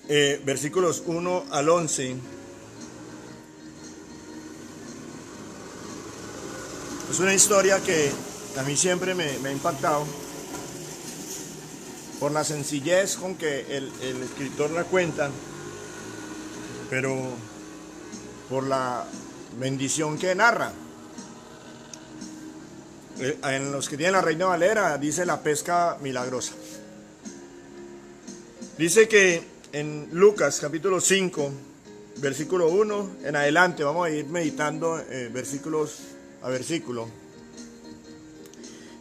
versículos 1 al 11. Es una historia que a mí siempre me ha impactado por la sencillez con que el escritor la cuenta, pero por la bendición que narra. En los que tienen la Reina Valera dice la pesca milagrosa. Dice que en Lucas capítulo 5, versículo 1 en adelante, vamos a ir meditando versículos a versículo.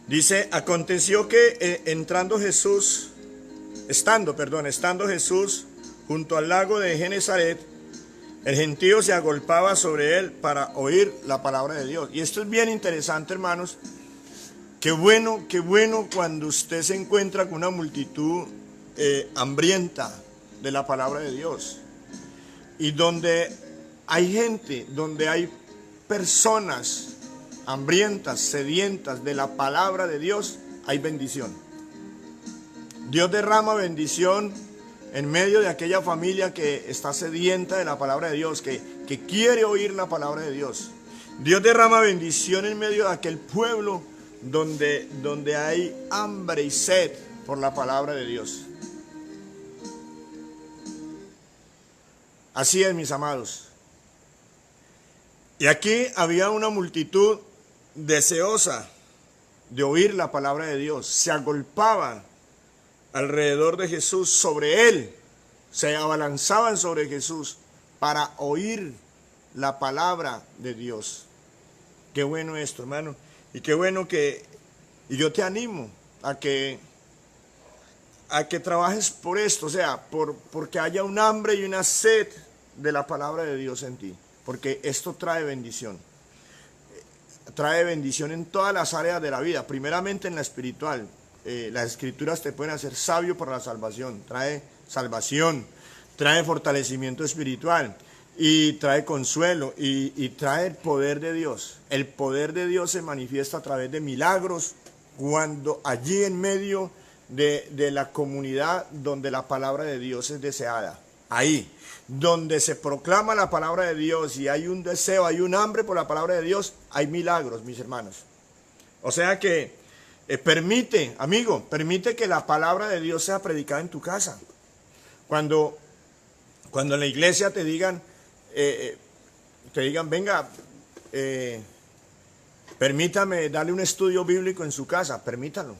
Dice: aconteció que estando Jesús junto al lago de Genesaret, el gentío se agolpaba sobre él para oír la palabra de Dios. Y esto es bien interesante, hermanos. Qué bueno cuando usted se encuentra con una multitud hambrienta de la palabra de Dios. Y donde hay gente, donde hay personas hambrientas, sedientas de la palabra de Dios, hay bendición. Dios derrama bendición en medio de aquella familia que está sedienta de la palabra de Dios, que quiere oír la palabra de Dios. Dios derrama bendición en medio de aquel pueblo donde hay hambre y sed por la palabra de Dios. Así es, mis amados. Y aquí había una multitud deseosa de oír la palabra de Dios. Se agolpaban alrededor de Jesús, sobre él, se abalanzaban sobre Jesús para oír la palabra de Dios. Qué bueno esto, hermano. Y qué bueno y yo te animo a que trabajes por esto, o sea, porque haya un hambre y una sed de la palabra de Dios en ti, porque esto trae bendición en todas las áreas de la vida, primeramente en la espiritual. Las escrituras te pueden hacer sabio para la salvación, trae salvación, trae fortalecimiento espiritual y trae consuelo y trae el poder de Dios. El poder de Dios se manifiesta a través de milagros cuando allí en medio de la comunidad donde la palabra de Dios es deseada, ahí donde se proclama la palabra de Dios y hay un deseo, hay un hambre por la palabra de Dios, hay milagros, mis hermanos. O sea que permite que la palabra de Dios sea predicada en tu casa. Cuando en la iglesia te digan, venga, permítame darle un estudio bíblico en su casa, permítalo.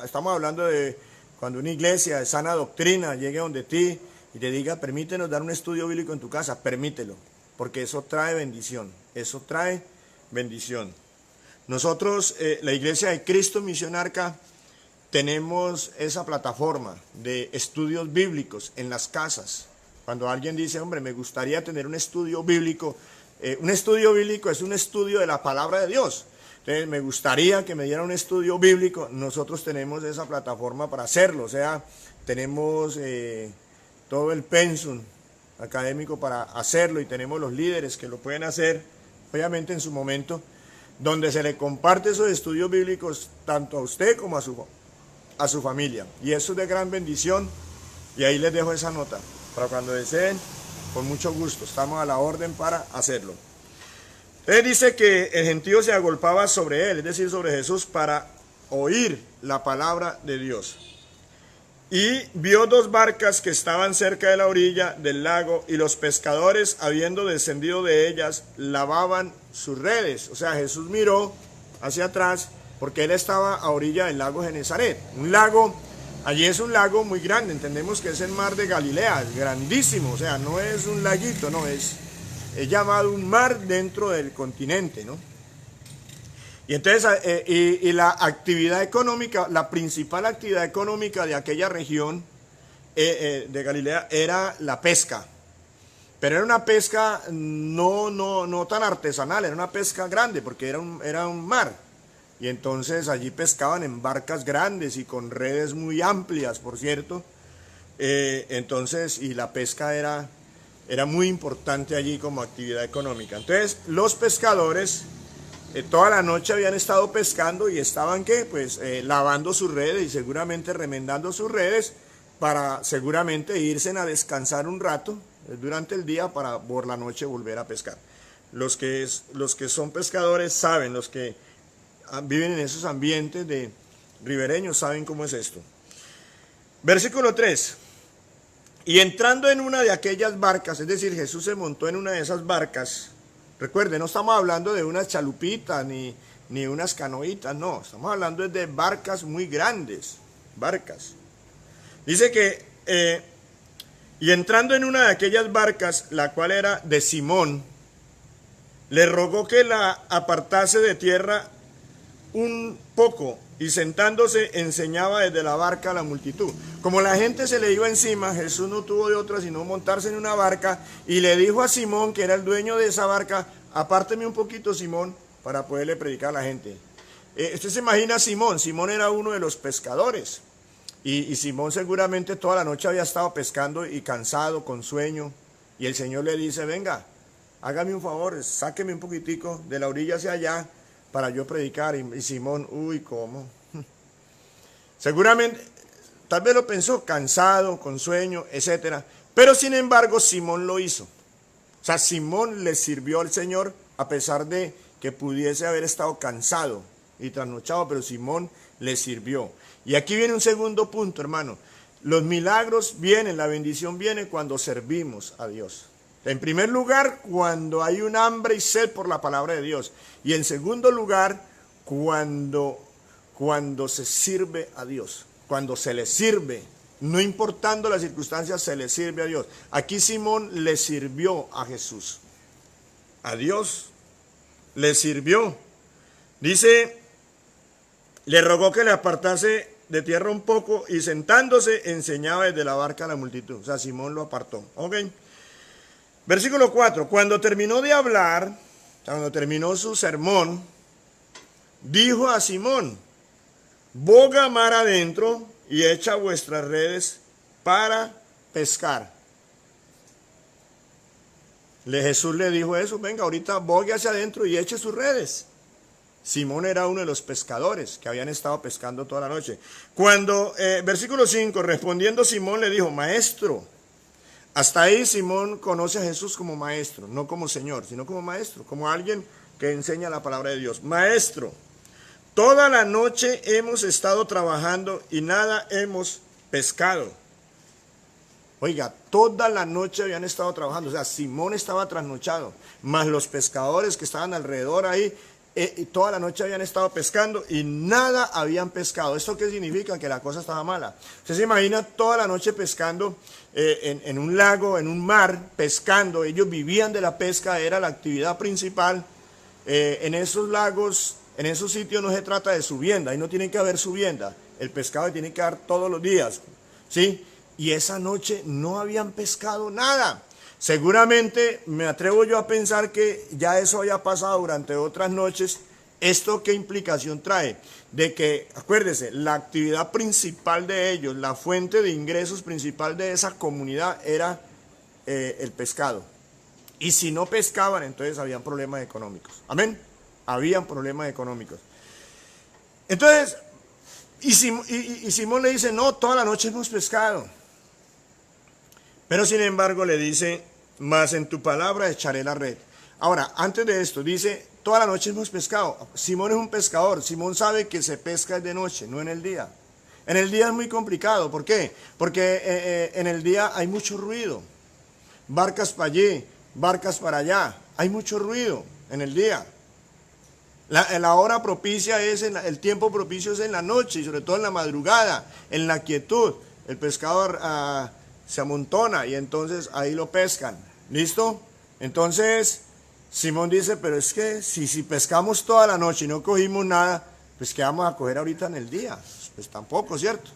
Estamos hablando de cuando una iglesia de sana doctrina llegue donde ti y te diga, permítenos dar un estudio bíblico en tu casa, permítelo, porque eso trae bendición, Nosotros, la Iglesia de Cristo Misión Arca, tenemos esa plataforma de estudios bíblicos en las casas. Cuando alguien dice, hombre, me gustaría tener un estudio bíblico es un estudio de la palabra de Dios. Entonces, me gustaría que me diera un estudio bíblico. Nosotros tenemos esa plataforma para hacerlo, o sea, tenemos todo el pensum académico para hacerlo y tenemos los líderes que lo pueden hacer, obviamente en su momento, donde se le comparte esos estudios bíblicos tanto a usted como a su familia. Y eso es de gran bendición, y ahí les dejo esa nota, para cuando deseen, con mucho gusto, estamos a la orden para hacerlo. Él dice que el gentío se agolpaba sobre él, es decir, sobre Jesús, para oír la palabra de Dios. Y vio dos barcas que estaban cerca de la orilla del lago, y los pescadores, habiendo descendido de ellas, lavaban sus redes. O sea, Jesús miró hacia atrás porque él estaba a orilla del lago Genesaret. Un lago, allí es un lago muy grande, entendemos que es el mar de Galilea, es grandísimo, o sea, no es un laguito, no, es llamado un mar dentro del continente, ¿no? Y entonces, y la actividad económica, la principal actividad económica de aquella región de Galilea era la pesca. Pero era una pesca no tan artesanal, era una pesca grande porque era un mar. Y entonces allí pescaban en barcas grandes y con redes muy amplias, por cierto. Entonces, y la pesca era muy importante allí como actividad económica. Entonces, los pescadores toda la noche habían estado pescando y estaban lavando sus redes y seguramente remendando sus redes para seguramente irse a descansar un rato durante el día para por la noche volver a pescar. Los que son pescadores saben, los que viven en esos ambientes de ribereños saben cómo es esto. Versículo 3. Y entrando en una de aquellas barcas, es decir, Jesús se montó en una de esas barcas. Recuerden, no estamos hablando de unas chalupitas ni unas canoitas, no, estamos hablando de barcas muy grandes, barcas. Dice que, y entrando en una de aquellas barcas, la cual era de Simón, le rogó que la apartase de tierra un poco, y sentándose enseñaba desde la barca a la multitud. Como la gente se le iba encima, Jesús no tuvo de otra sino montarse en una barca y le dijo a Simón, que era el dueño de esa barca, apárteme un poquito, Simón, para poderle predicar a la gente. Usted se imagina a Simón. Simón era uno de los pescadores y Simón seguramente toda la noche había estado pescando y cansado, con sueño, y el Señor le dice, venga, hágame un favor, sáqueme un poquitico de la orilla hacia allá para yo predicar. Y Simón, uy, ¿cómo? Seguramente, tal vez lo pensó, cansado, con sueño, etcétera. Pero sin embargo, Simón lo hizo. O sea, Simón le sirvió al Señor a pesar de que pudiese haber estado cansado y trasnochado, pero Simón le sirvió. Y aquí viene un segundo punto, hermano. Los milagros vienen, la bendición viene cuando servimos a Dios. En primer lugar, cuando hay un hambre y sed por la palabra de Dios. Y en segundo lugar, cuando se sirve a Dios. Cuando se le sirve, no importando las circunstancias, se le sirve a Dios. Aquí Simón le sirvió a Jesús. A Dios le sirvió. Dice, le rogó que le apartase de tierra un poco y sentándose enseñaba desde la barca a la multitud. O sea, Simón lo apartó. ¿Ok? Versículo 4, cuando terminó de hablar, cuando terminó su sermón, dijo a Simón, boga mar adentro y echa vuestras redes para pescar. Jesús le dijo eso, venga, ahorita bogue hacia adentro y eche sus redes. Simón era uno de los pescadores que habían estado pescando toda la noche. Versículo 5, respondiendo Simón le dijo, maestro. Hasta ahí Simón conoce a Jesús como maestro, no como Señor, sino como maestro, como alguien que enseña la palabra de Dios. Maestro, toda la noche hemos estado trabajando y nada hemos pescado. Oiga, toda la noche habían estado trabajando, o sea, Simón estaba trasnochado, más los pescadores que estaban alrededor ahí, y toda la noche habían estado pescando y nada habían pescado. ¿Esto qué significa? Que la cosa estaba mala. Usted se imagina toda la noche pescando en un lago, en un mar, pescando. Ellos vivían de la pesca, era la actividad principal. En esos lagos, en esos sitios no se trata de subienda, ahí no tiene que haber subienda. El pescado tiene que dar todos los días, ¿sí? Y esa noche no habían pescado nada. Seguramente me atrevo yo a pensar que ya eso había pasado durante otras noches. ¿Esto qué implicación trae? De que, acuérdese, la actividad principal de ellos, la fuente de ingresos principal de esa comunidad era el pescado. Y si no pescaban, entonces habían problemas económicos. Amén. Habían problemas económicos. Entonces, y Simón le dice, no, toda la noche hemos pescado. Pero sin embargo le dice, mas en tu palabra echaré la red. Ahora, antes de esto, dice, toda la noche hemos pescado. Simón es un pescador. Simón sabe que se pesca de noche, no en el día. En el día es muy complicado. ¿Por qué? Porque en el día hay mucho ruido. Barcas para allí, barcas para allá. Hay mucho ruido en el día. La hora propicia el tiempo propicio es en la noche y sobre todo en la madrugada, en la quietud. El pescador se amontona y entonces ahí lo pescan. ¿Listo? Entonces Simón dice, pero es que si pescamos toda la noche y no cogimos nada, pues ¿qué vamos a coger ahorita en el día? Pues tampoco, ¿cierto?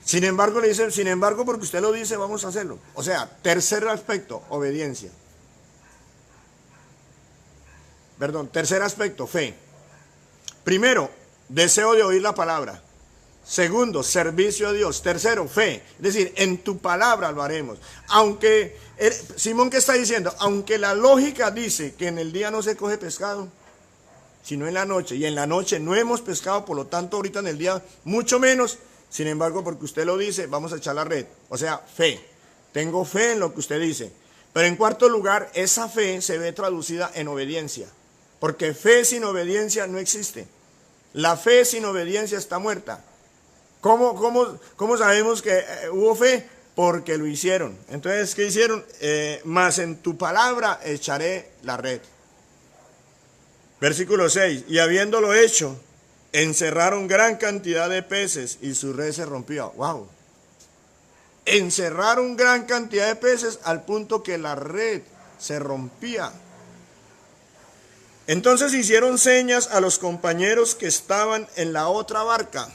Sin embargo, le dice, sin embargo, porque usted lo dice, vamos a hacerlo. O sea, tercer aspecto, obediencia. Tercer aspecto, fe. Primero, deseo de oír la palabra. Segundo, servicio a Dios. Tercero, fe. Es decir, en tu palabra lo haremos. Aunque, Simón, ¿qué está diciendo? Aunque la lógica dice que en el día no se coge pescado, sino en la noche. Y en la noche no hemos pescado, por lo tanto, ahorita en el día, mucho menos. Sin embargo, porque usted lo dice, vamos a echar la red. O sea, fe. Tengo fe en lo que usted dice. Pero en cuarto lugar, esa fe se ve traducida en obediencia. Porque fe sin obediencia no existe. La fe sin obediencia está muerta. ¿Cómo sabemos que hubo fe? Porque lo hicieron. Entonces, ¿qué hicieron? Mas en tu palabra echaré la red. Versículo 6. Y habiéndolo hecho, encerraron gran cantidad de peces y su red se rompió. ¡Wow! Encerraron gran cantidad de peces al punto que la red se rompía. Entonces hicieron señas a los compañeros que estaban en la otra barca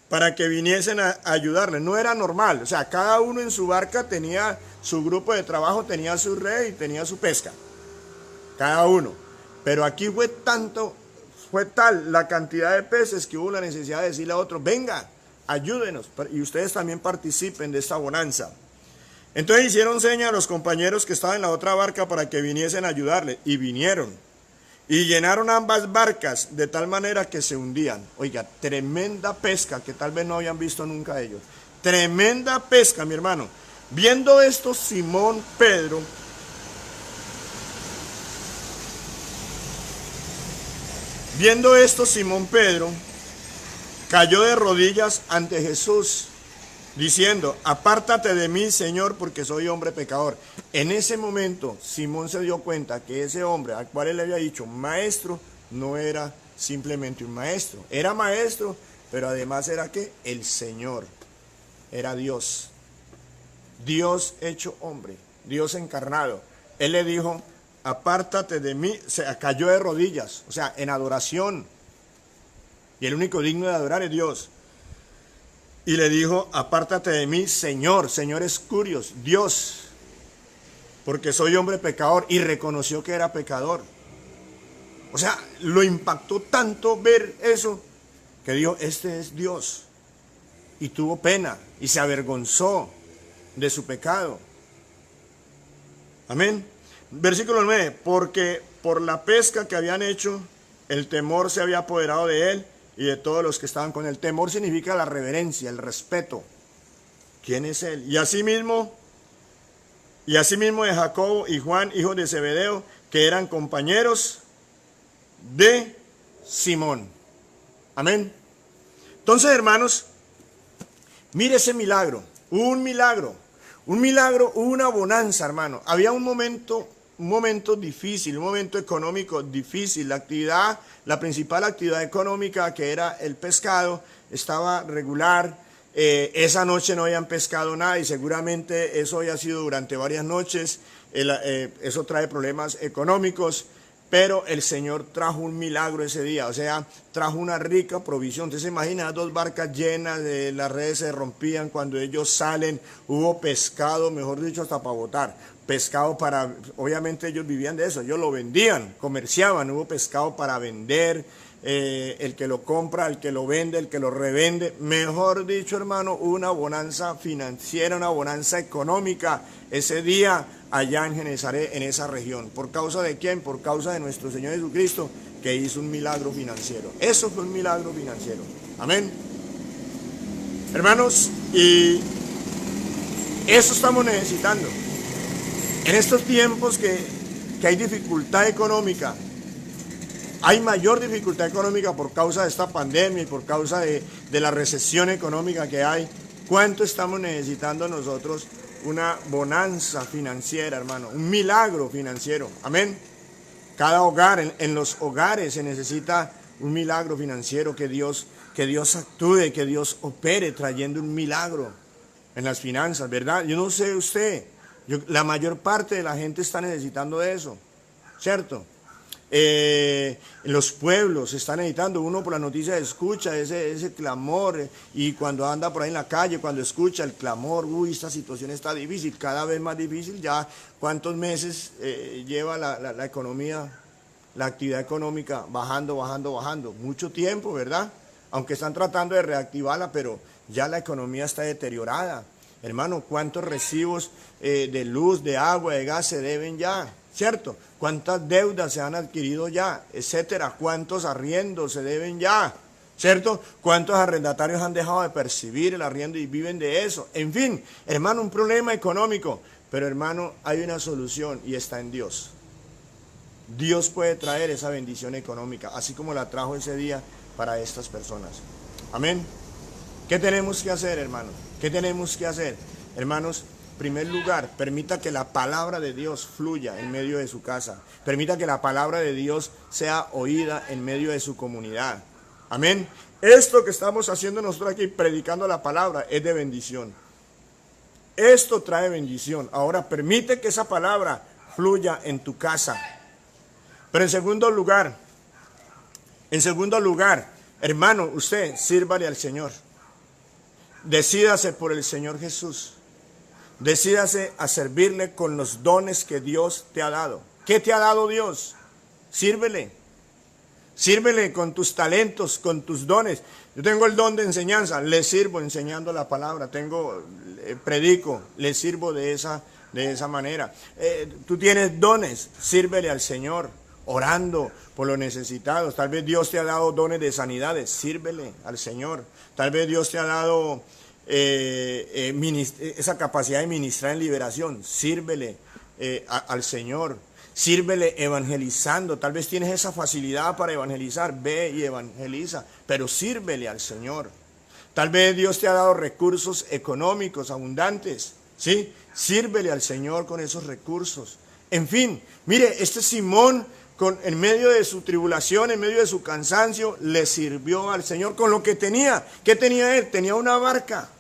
para que viniesen a ayudarle. No era normal, o sea, cada uno en su barca tenía su grupo de trabajo, tenía su red y tenía su pesca. Cada uno. Pero aquí fue tal la cantidad de peces que hubo la necesidad de decirle a otro, venga, ayúdenos, y ustedes también participen de esta bonanza. Entonces hicieron seña a los compañeros que estaban en la otra barca para que viniesen a ayudarle, y vinieron. Y llenaron ambas barcas de tal manera que se hundían. Oiga, tremenda pesca que tal vez no habían visto nunca ellos. Tremenda pesca, mi hermano. Viendo esto, Simón Pedro cayó de rodillas ante Jesús, diciendo, apártate de mí, Señor, porque soy hombre pecador. En ese momento, Simón se dio cuenta que ese hombre al cual él le había dicho maestro, no era simplemente un maestro. Era maestro, pero además era ¿qué? El Señor. Era Dios. Dios hecho hombre. Dios encarnado. Él le dijo, apártate de mí. Se cayó de rodillas, o sea, en adoración. Y el único digno de adorar es Dios. Y le dijo, apártate de mí, Señor. Señor es curios, Dios, porque soy hombre pecador. Y reconoció que era pecador. O sea, lo impactó tanto ver eso, que dijo, este es Dios. Y tuvo pena, y se avergonzó de su pecado. Amén. Versículo 9, porque por la pesca que habían hecho, el temor se había apoderado de él y de todos los que estaban con él. Temor significa la reverencia, el respeto. ¿Quién es él? Y asimismo de Jacobo y Juan, hijos de Zebedeo, que eran compañeros de Simón. Amén. Entonces, hermanos, mire ese milagro, un milagro, una bonanza, hermano. Había un momento difícil, un momento económico difícil. La principal actividad económica, que era el pescado, estaba regular. Esa noche no habían pescado nada y seguramente eso había sido durante varias noches. Eso trae problemas económicos, pero el Señor trajo un milagro ese día, o sea, trajo una rica provisión. Entonces imagina 2 barcas llenas, las redes se rompían cuando ellos salen, hubo pescado, mejor dicho, hasta para botar. Pescado para, obviamente ellos vivían de eso, ellos lo vendían, comerciaban, hubo pescado para vender, el que lo compra, el que lo vende, el que lo revende. Mejor dicho, hermano, una bonanza financiera, una bonanza económica ese día allá en Genezaret, en esa región. ¿Por causa de quién? Por causa de nuestro Señor Jesucristo, que hizo un milagro financiero. Eso fue un milagro financiero. Amén. Hermanos, y eso estamos necesitando. En estos tiempos que hay dificultad económica, hay mayor dificultad económica por causa de esta pandemia y por causa de la recesión económica que hay. ¿Cuánto estamos necesitando nosotros? Una bonanza financiera, hermano, un milagro financiero. Amén. Cada hogar, en los hogares se necesita un milagro financiero, que Dios actúe, que Dios opere trayendo un milagro en las finanzas, ¿verdad? Yo no sé usted, la mayor parte de la gente está necesitando de eso, ¿cierto? En los pueblos se está necesitando, uno por la noticia escucha ese clamor, y cuando anda por ahí en la calle, cuando escucha el clamor, uy, esta situación está difícil, cada vez más difícil. Ya cuántos meses lleva la economía, la actividad económica bajando, mucho tiempo, ¿verdad? Aunque están tratando de reactivarla, pero ya la economía está deteriorada. Hermano, ¿cuántos recibos de luz, de agua, de gas se deben ya? ¿Cierto? ¿Cuántas deudas se han adquirido ya? Etcétera. ¿Cuántos arriendos se deben ya? ¿cierto? ¿Cuántos arrendatarios han dejado de percibir el arriendo y viven de eso? En fin, hermano, un problema económico, pero hermano, hay una solución y está en Dios. Dios puede traer esa bendición económica, así como la trajo ese día para estas personas. Amén. ¿Qué tenemos que hacer, hermanos? ¿Qué tenemos que hacer? Hermanos, en primer lugar, permita que la palabra de Dios fluya en medio de su casa. Permita que la palabra de Dios sea oída en medio de su comunidad. Amén. Esto que estamos haciendo nosotros aquí, predicando la palabra, es de bendición. Esto trae bendición. Ahora, permite que esa palabra fluya en tu casa. Pero en segundo lugar, hermano, usted sírvale al Señor. Decídase por el Señor Jesús. Decídase a servirle con los dones que Dios te ha dado. ¿Qué te ha dado Dios? Sírvele. Sírvele con tus talentos, con tus dones. Yo tengo el don de enseñanza, le sirvo enseñando la palabra. Predico, le sirvo de esa manera. Tú tienes dones, sírvele al Señor, orando por los necesitados. Tal vez Dios te ha dado dones de sanidades, sírvele al Señor. Tal vez Dios te ha dado esa capacidad de ministrar en liberación, sírvele al Señor. Sírvele evangelizando. Tal vez tienes esa facilidad para evangelizar. Ve y evangeliza. Pero sírvele al Señor. Tal vez Dios te ha dado recursos económicos abundantes. ¿Sí? Sírvele al Señor con esos recursos. En fin, mire, este Simón, en medio de su tribulación, en medio de su cansancio, le sirvió al Señor con lo que tenía. ¿Qué tenía él? Tenía una barca.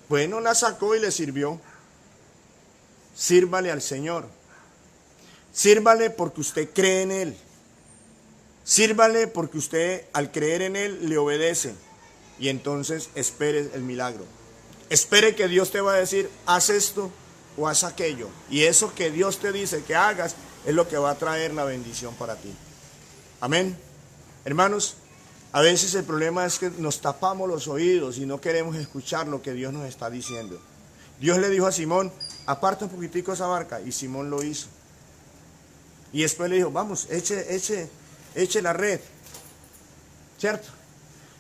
Bueno, la sacó y le sirvió. Sírvale al Señor. Sírvale porque usted cree en Él. Sírvale porque usted al creer en Él le obedece. Y entonces espere el milagro. Espere que Dios te va a decir, haz esto o haz aquello. Y eso que Dios te dice que hagas es lo que va a traer la bendición para ti. Amén. Hermanos, a veces el problema es que nos tapamos los oídos y no queremos escuchar lo que Dios nos está diciendo. Dios le dijo a Simón, aparta un poquitico esa barca. Y Simón lo hizo. Y después le dijo, vamos, eche la red. ¿Cierto?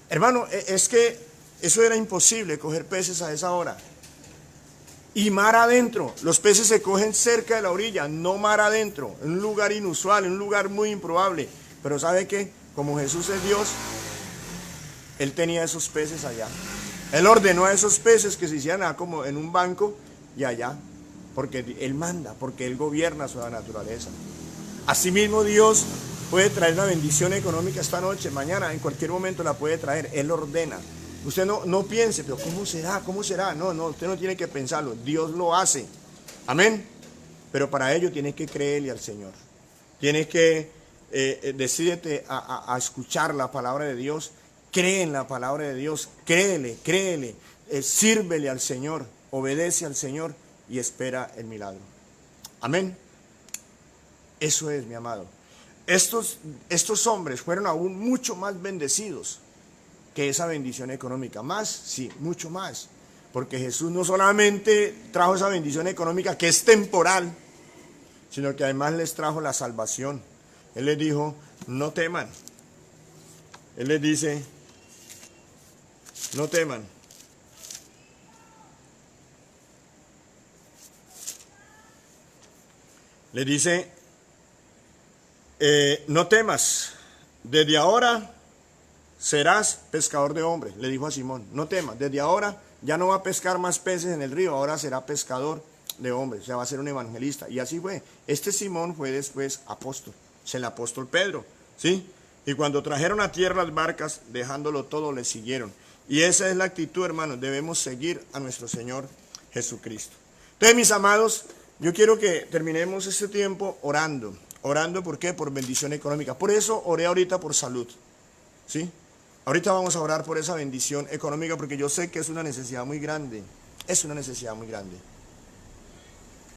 Hermano, es que eso era imposible, coger peces a esa hora. Y mar adentro. Los peces se cogen cerca de la orilla, no mar adentro. En un lugar inusual, en un lugar muy improbable. Pero ¿sabe qué? Como Jesús es Dios, Él tenía esos peces allá. Él ordenó a esos peces que se hicieran como en un banco y allá. Porque Él manda, porque Él gobierna su naturaleza. Asimismo, Dios puede traer una bendición económica esta noche, mañana, en cualquier momento la puede traer. Él ordena. Usted no piense, pero ¿cómo será? ¿Cómo será? No, usted no tiene que pensarlo. Dios lo hace. Amén. Pero para ello tiene que creerle al Señor. Tienes que decídete a escuchar la palabra de Dios. Cree en la palabra de Dios. Créele. Sírvele al Señor. Obedece al Señor y espera el milagro. Amén. Eso es, mi amado. Estos hombres fueron aún mucho más bendecidos que esa bendición económica. Más, sí, mucho más. Porque Jesús no solamente trajo esa bendición económica que es temporal, sino que además les trajo la salvación. Él les dijo, no teman. Él les dice, no teman. Les dice, no temas, desde ahora serás pescador de hombres, le dijo a Simón. No temas, desde ahora ya no va a pescar más peces en el río, ahora será pescador de hombres, o sea, va a ser un evangelista. Y así fue. Este Simón fue después apóstol, es el apóstol Pedro, ¿sí? Y cuando trajeron a tierra las barcas, dejándolo todo, le siguieron. Y esa es la actitud, hermanos, debemos seguir a nuestro Señor Jesucristo. Entonces, mis amados, yo quiero que terminemos este tiempo orando. Orando, ¿por qué? Por bendición económica. Por eso oré ahorita por salud, ¿sí? Ahorita vamos a orar por esa bendición económica porque yo sé que es una necesidad muy grande. Es una necesidad muy grande.